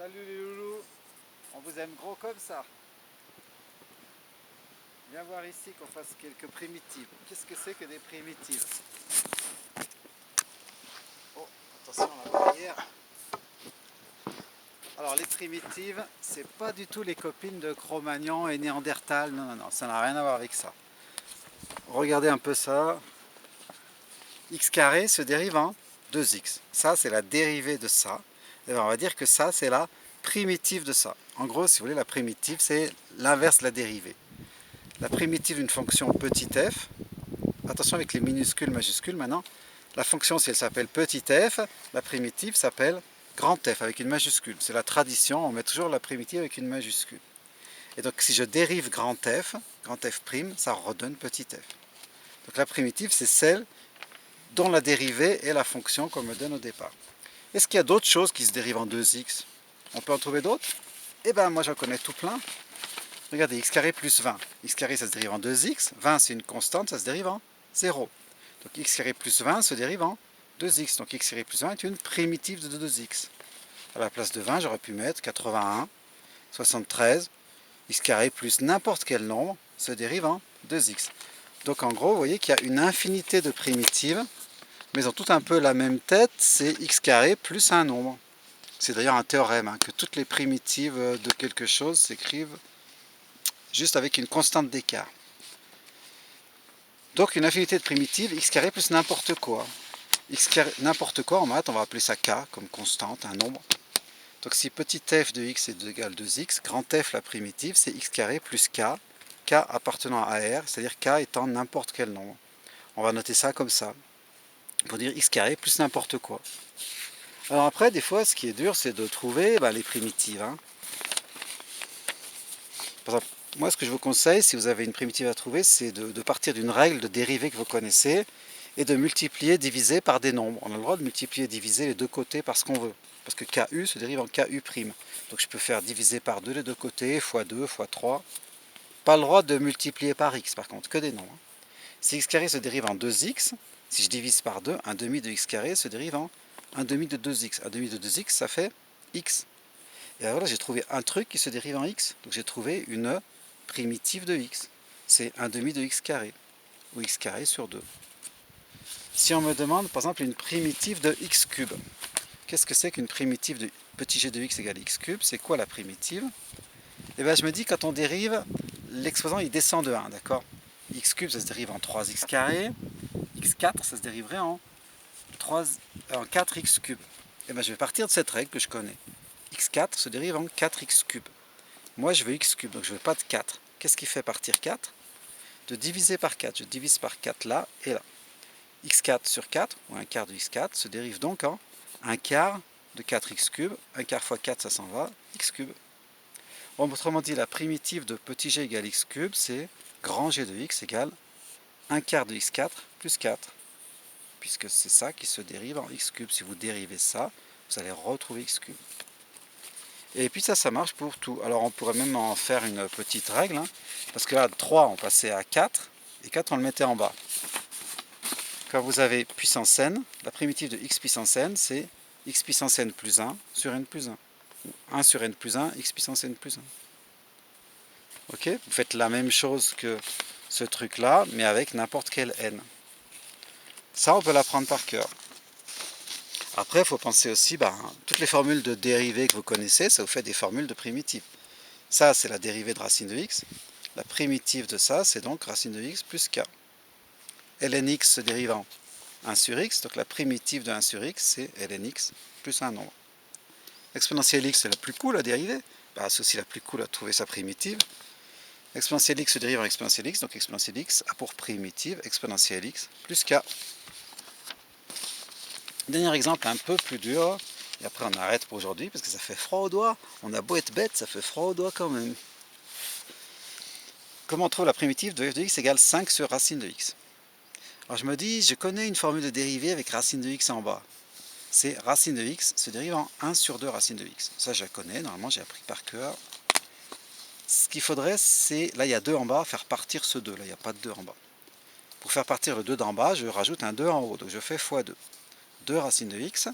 Salut les loulous, on vous aime gros comme ça. Viens voir ici qu'on fasse quelques primitives. Qu'est-ce que c'est que des primitives? Oh, attention la barrière. Alors les primitives, c'est pas du tout les copines de Cro-Magnon et Néandertal. Non, non, non, ça n'a rien à voir avec ça. Regardez un peu ça. X carré se dérive en 2x. Ça, c'est la dérivée de ça. Et bien, on va dire que ça, c'est la primitive de ça. En gros, si vous voulez, la primitive, c'est l'inverse de la dérivée. La primitive d'une fonction petit f, attention avec les minuscules, majuscules maintenant, la fonction si elle s'appelle petit f, la primitive s'appelle grand F avec une majuscule. C'est la tradition, on met toujours la primitive avec une majuscule. Et donc si je dérive grand F prime, ça redonne petit f. Donc la primitive c'est celle dont la dérivée est la fonction qu'on me donne au départ. Est-ce qu'il y a d'autres choses qui se dérivent en 2x? On peut en trouver d'autres? Eh bien moi j'en connais tout plein. Regardez, x carré plus 20. X carré, ça se dérive en 2x. 20, c'est une constante, ça se dérive en 0. Donc x carré plus 20 se dérive en 2x. Donc x carré plus 20 est une primitive de 2x. À la place de 20, j'aurais pu mettre 81, 73. X carré plus n'importe quel nombre se dérive en 2x. Donc en gros, vous voyez qu'il y a une infinité de primitives, mais elles ont toutes un peu la même tête, c'est x carré plus un nombre. C'est d'ailleurs un théorème, que toutes les primitives de quelque chose s'écrivent juste avec une constante d'écart. Donc une infinité de primitives, x carré plus n'importe quoi. X carré, n'importe quoi en maths, on va appeler ça k comme constante, un nombre. Donc si petit f de x est égal à 2x, grand f la primitive c'est x carré plus k, k appartenant à R, c'est-à-dire k étant n'importe quel nombre. On va noter ça comme ça, pour dire x carré plus n'importe quoi. Alors après, des fois, ce qui est dur, c'est de trouver les primitives. Par exemple, moi, ce que je vous conseille, si vous avez une primitive à trouver, c'est de partir d'une règle de dérivée que vous connaissez et de multiplier, diviser par des nombres. On a le droit de multiplier et diviser les deux côtés par ce qu'on veut. Parce que KU se dérive en KU'. Donc je peux faire diviser par 2 les deux côtés, fois 2, fois 3. Pas le droit de multiplier par x, par contre, que des nombres. Si x carré se dérive en 2x, si je divise par 2, un demi de x carré se dérive en un demi de 2x. Un demi de 2x, ça fait x. Et alors là, j'ai trouvé un truc qui se dérive en x. Donc j'ai trouvé une primitive de x. C'est un demi de x carré, ou x carré sur 2. Si on me demande, par exemple, une primitive de x cube, qu'est-ce que c'est qu'une primitive de petit g de x égale x cube? C'est quoi la primitive? Et bien je me dis, quand on dérive, l'exposant il descend de 1, d'accord? X cube, ça se dérive en 3x carré. X4, ça se dériverait en 4x cube. Et bien je vais partir de cette règle que je connais. X4 se dérive en 4x cube. Moi je veux x cube, donc je ne veux pas de 4. Qu'est-ce qui fait partir 4? De diviser par 4. Je divise par 4 là et là. x4 sur 4, ou un quart de x4, se dérive donc en un quart de 4x cube. Un quart fois 4, ça s'en va, x cube. Bon, autrement dit, la primitive de petit g égale x cube, c'est grand g de x égale un quart de x4 plus 4. Puisque c'est ça qui se dérive en x cube. Si vous dérivez ça, vous allez retrouver x cube. Et puis ça marche pour tout. Alors on pourrait même en faire une petite règle, parce que là, 3, on passait à 4, et 4, on le mettait en bas. Quand vous avez puissance n, la primitive de x puissance n, c'est x puissance n plus 1 sur n plus 1. Ou 1 sur n plus 1, x puissance n plus 1. Ok? Vous faites la même chose que ce truc-là, mais avec n'importe quel n. Ça, on peut l'apprendre par cœur. Après, il faut penser aussi, toutes les formules de dérivées que vous connaissez, ça vous fait des formules de primitives. Ça, c'est la dérivée de racine de x. La primitive de ça, c'est donc racine de x plus k. ln x se dérive en 1 sur x, donc la primitive de 1 sur x, c'est ln x plus un nombre. Exponentielle x, c'est la plus cool à dériver. C'est aussi la plus cool à trouver sa primitive. Exponentielle x se dérive en exponentielle x, donc exponentielle x a pour primitive exponentielle x plus k. Dernier exemple un peu plus dur, et après on arrête pour aujourd'hui parce que ça fait froid aux doigts. On a beau être bête, ça fait froid aux doigts quand même. Comment on trouve la primitive de f de x égale 5 sur racine de x? Alors je me dis, je connais une formule de dérivée avec racine de x en bas. C'est racine de x se dérive en 1 sur 2 racine de x. Ça je la connais, normalement j'ai appris par cœur. Ce qu'il faudrait, c'est, là il y a 2 en bas, faire partir ce 2, là il n'y a pas de 2 en bas. Pour faire partir le 2 d'en bas, je rajoute un 2 en haut, donc je fais x2. 2 racine de x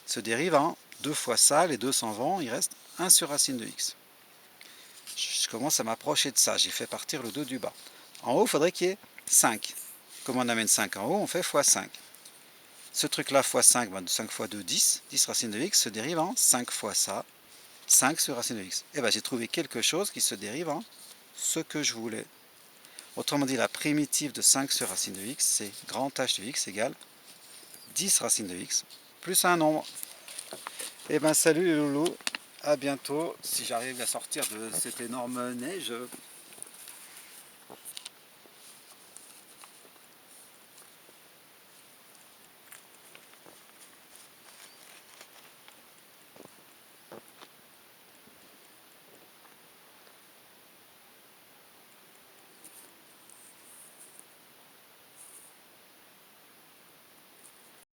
se dérive en 2 fois ça, les deux s'en vont, il reste 1 sur racine de x. Je commence à m'approcher de ça, j'ai fait partir le 2 du bas. En haut, il faudrait qu'il y ait 5. Comment on amène 5 en haut? On fait fois 5. Ce truc-là, fois 5, ben 5 fois 2, 10. 10 racine de x se dérive en 5 fois ça, 5 sur racine de x. Et bien j'ai trouvé quelque chose qui se dérive en ce que je voulais. Autrement dit, la primitive de 5 sur racine de x, c'est grand H de x égale 10 racine de x plus un nombre. Et ben salut les loulous, à bientôt. Si j'arrive à sortir de cette énorme neige.